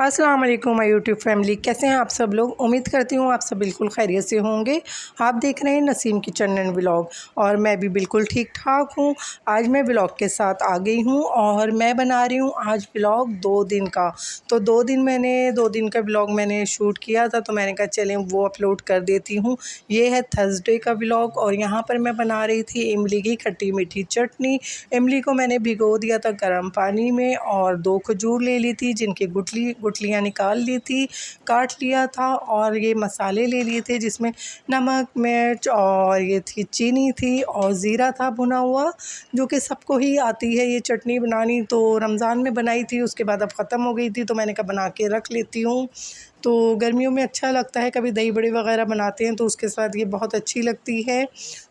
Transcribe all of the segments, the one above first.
अस्सलाम वालेकुम my YouTube family, कैसे हैं आप सब लोग। उम्मीद करती हूँ आप सब बिल्कुल खैरियत से होंगे। आप देख रहे हैं नसीम किचन एंड व्लॉग और मैं भी बिल्कुल ठीक ठाक हूँ। आज मैं व्लॉग के साथ आ गई हूँ और मैं बना रही हूँ आज व्लॉग 2 दिन का। तो 2 दिन का व्लॉग मैंने शूट किया था, तो मैंने कहा चलें वो अपलोड कर देती हूँ। ये है थर्सडे का व्लॉग और यहाँ पर मैं बना रही थी इमली की खट्टी मीठी चटनी। इमली को मैंने भिगो दिया था गर्म पानी में और 2 खजूर ले ली थी, जिनकी गुठलियाँ निकाल ली थी, काट लिया था। और ये मसाले ले लिए थे जिसमें नमक, मिर्च और ये थी चीनी थी और ज़ीरा था भुना हुआ, जो कि सबको ही आती है ये चटनी बनानी। तो रमज़ान में बनाई थी, उसके बाद अब ख़त्म हो गई थी, तो मैंने कहा बना के रख लेती हूँ। तो गर्मियों में अच्छा लगता है, कभी दही बड़े वगैरह बनाते हैं तो उसके साथ ये बहुत अच्छी लगती है।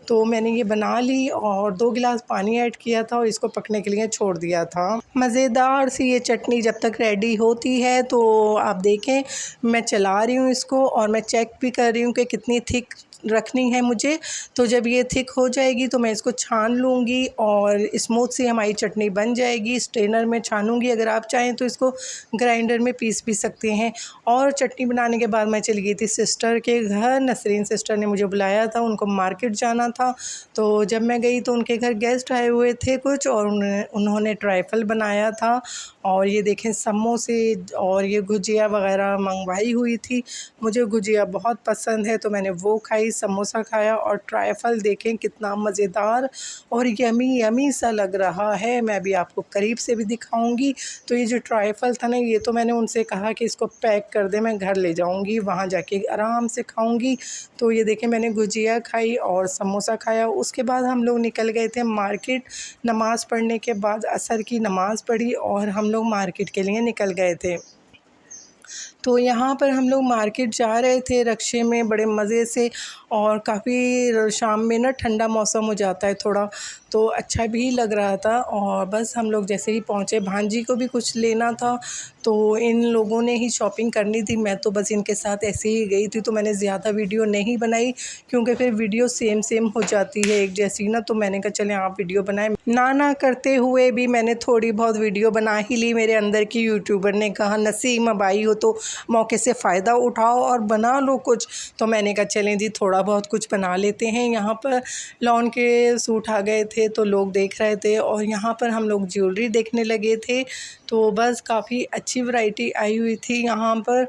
तो मैंने ये बना ली और 2 गिलास पानी ऐड किया था और इसको पकने के लिए छोड़ दिया था। मज़ेदार सी ये चटनी जब तक रेडी होती है तो आप देखें, मैं चला रही हूँ इसको और मैं चेक भी कर रही हूँ कि कितनी थिक रखनी है मुझे। तो जब ये थिक हो जाएगी तो मैं इसको छान लूँगी और स्मूथ सी हमारी चटनी बन जाएगी। स्ट्रेनर में छानूँगी, अगर आप चाहें तो इसको ग्राइंडर में पीस भी सकते हैं। और चटनी बनाने के बाद मैं चली गई थी सिस्टर के घर। नसरीन सिस्टर ने मुझे बुलाया था, उनको मार्केट जाना था। तो जब मैं गई तो उनके घर गेस्ट आए हुए थे कुछ, और उन्होंने ट्राइफल बनाया था और ये देखें समोसे और ये गुजिया वगैरह मंगवाई हुई थी। मुझे गुजिया बहुत पसंद है तो मैंने वो खाई, समोसा खाया और ट्राइफल देखें कितना मज़ेदार और यमी यमी सा लग रहा है। मैं भी आपको करीब से भी दिखाऊंगी। तो ये जो ट्राइफल था ना, ये तो मैंने उनसे कहा कि इसको पैक कर दे, मैं घर ले जाऊंगी, वहाँ जाके आराम से खाऊंगी। तो ये देखें मैंने गुजिया खाई और समोसा खाया। उसके बाद हम लोग निकल गए थे मार्केट। नमाज़ पढ़ने के बाद असर की नमाज़ पढ़ी और हम लोग मार्केट के लिए निकल गए थे। तो यहाँ पर हम लोग मार्केट जा रहे थे रक्शे में बड़े मज़े से, और काफ़ी शाम में ना ठंडा मौसम हो जाता है थोड़ा, तो अच्छा भी लग रहा था। और बस हम लोग जैसे ही पहुँचे, भांजी को भी कुछ लेना था तो इन लोगों ने ही शॉपिंग करनी थी, मैं तो बस इनके साथ ऐसे ही गई थी। तो मैंने ज़्यादा वीडियो नहीं बनाई क्योंकि फिर वीडियो सेम सेम हो जाती है एक जैसी ना। तो मैंने कहा चलें आप वीडियो बनाएं, ना करते हुए भी मैंने थोड़ी बहुत वीडियो बना ही ली। मेरे अंदर की यूट्यूबर ने कहा नसीम अब आई हो तो मौके से फ़ायदा उठाओ और बना लो कुछ। तो मैंने कहा चलें जी थोड़ा बहुत कुछ बना लेते हैं। यहाँ पर लॉन के सूट आ गए थे तो लोग देख रहे थे और यहाँ पर हम लोग ज्वेलरी देखने लगे थे। तो बस काफ़ी अच्छी वैरायटी आई हुई थी यहाँ पर।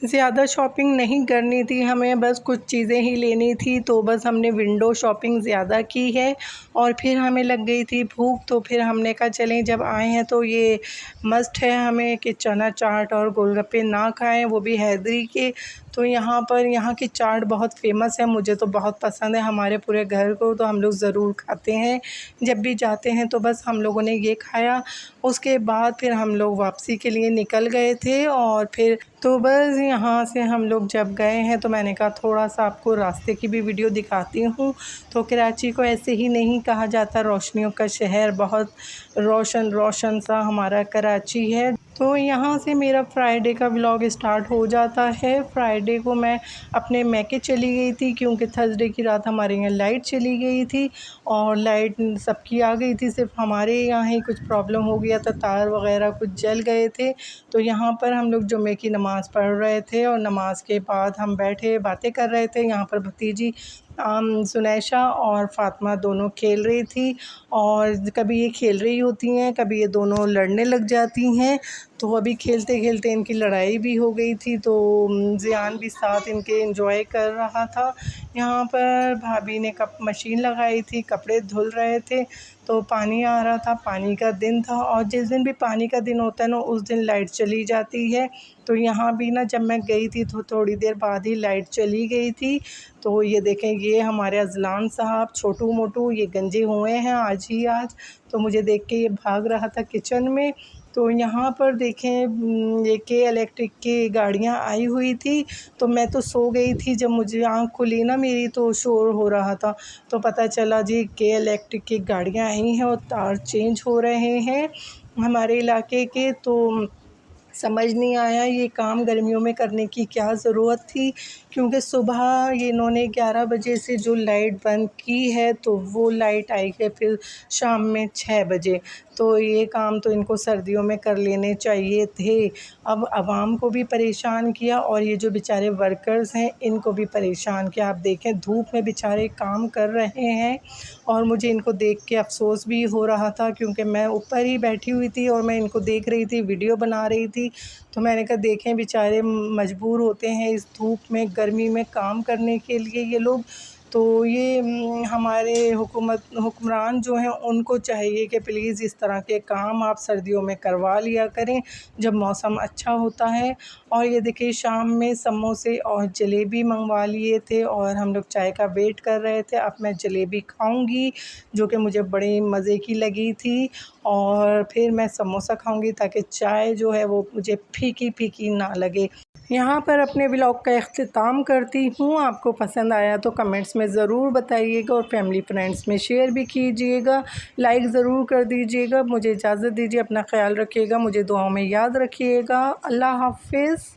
ज़्यादा शॉपिंग नहीं करनी थी हमें, बस कुछ चीज़ें ही लेनी थी, तो बस हमने विंडो शॉपिंग ज़्यादा की है। और फिर हमें लग गई थी भूख, तो फिर हमने कहा चलें जब आए हैं तो ये मस्ट है हमें कि चना चाट और गोलगप्पे ना खाएं, वो भी हैदरी के। तो यहाँ की चाट बहुत फेमस है, मुझे तो बहुत पसंद है, हमारे पूरे घर को तो हम लोग ज़रूर खाते हैं जब भी जाते हैं। तो बस हम लोगों ने ये खाया। उसके बाद फिर हम लोग वापसी के लिए निकल गए थे और फिर तो बस यहाँ से हम लोग जब गए हैं तो मैंने कहा थोड़ा सा आपको रास्ते की भी वीडियो दिखाती हूँ। तो कराची को ऐसे ही नहीं कहा जाता रोशनियों का शहर, बहुत रोशन रोशन सा हमारा कराची है। तो यहाँ से मेरा फ्राइडे का व्लॉग स्टार्ट हो जाता है। फ्राइडे को मैं अपने मैके चली गई थी क्योंकि थर्सडे की रात हमारे यहाँ लाइट चली गई थी और लाइट सबकी आ गई थी, सिर्फ हमारे यहाँ ही कुछ प्रॉब्लम हो गया था, तार वगैरह कुछ जल गए थे। तो यहाँ पर हम लोग जुम्मे की नमाज़ पढ़ रहे थे और नमाज के बाद हम बैठे बातें कर रहे थे। यहाँ पर भतीजी सुनैशा और फ़ातिमा दोनों खेल रही थी और कभी ये खेल रही होती हैं, कभी ये दोनों लड़ने लग जाती हैं। तो अभी खेलते खेलते इनकी लड़ाई भी हो गई थी, तो ज़ियान भी साथ इनके एंजॉय कर रहा था। यहाँ पर भाभी ने मशीन लगाई थी, कपड़े धुल रहे थे, तो पानी आ रहा था, पानी का दिन था और जिस दिन भी पानी का दिन होता है ना उस दिन लाइट चली जाती है। तो यहाँ भी ना जब मैं गई थी तो थोड़ी देर बाद ही लाइट चली गई थी। तो ये देखें, ये हमारे अज़लान साहब छोटू मोटू ये गंजे हुए हैं आज ही आज। तो मुझे देख के ये भाग रहा था किचन में। तो यहाँ पर देखें ये के इलेक्ट्रिक की गाड़ियाँ आई हुई थी, तो मैं तो सो गई थी। जब मुझे आँख खुली ना मेरी तो शोर हो रहा था, तो पता चला जी के इलेक्ट्रिक की गाड़ियाँ आई हैं और तार चेंज हो रहे हैं हमारे इलाके के। तो समझ नहीं आया ये काम गर्मियों में करने की क्या ज़रूरत थी, क्योंकि सुबह ये इन्होंने 11 बजे से जो लाइट बंद की है तो वो लाइट आई है फिर शाम में 6 बजे। तो ये काम तो इनको सर्दियों में कर लेने चाहिए थे। अब आवाम को भी परेशान किया और ये जो बेचारे वर्कर्स हैं इनको भी परेशान किया। आप देखें धूप में बेचारे काम कर रहे हैं और मुझे इनको देख के अफ़सोस भी हो रहा था, क्योंकि मैं ऊपर ही बैठी हुई थी और मैं इनको देख रही थी, वीडियो बना रही थी। तो मैंने कहा देखें बेचारे मजबूर होते हैं इस धूप में, गर्मी में काम करने के लिए ये लोग। तो ये हमारे हुक्मरान जो हैं उनको चाहिए कि प्लीज़ इस तरह के काम आप सर्दियों में करवा लिया करें जब मौसम अच्छा होता है। और ये देखिए शाम में समोसे और जलेबी मंगवा लिए थे और हम लोग चाय का वेट कर रहे थे। अब मैं जलेबी खाऊंगी जो कि मुझे बड़ी मज़े की लगी थी, और फिर मैं समोसा खाऊंगी ताकि चाय जो है वो मुझे फीकी फीकी ना लगे। यहाँ पर अपने व्लॉग का इख्तिताम करती हूँ। आपको पसंद आया तो कमेंट्स में ज़रूर बताइएगा और फैमिली फ्रेंड्स में शेयर भी कीजिएगा, लाइक ज़रूर कर दीजिएगा। मुझे इजाज़त दीजिए, अपना ख्याल रखिएगा, मुझे दुआओं में याद रखिएगा। अल्लाह हाफ़िज़।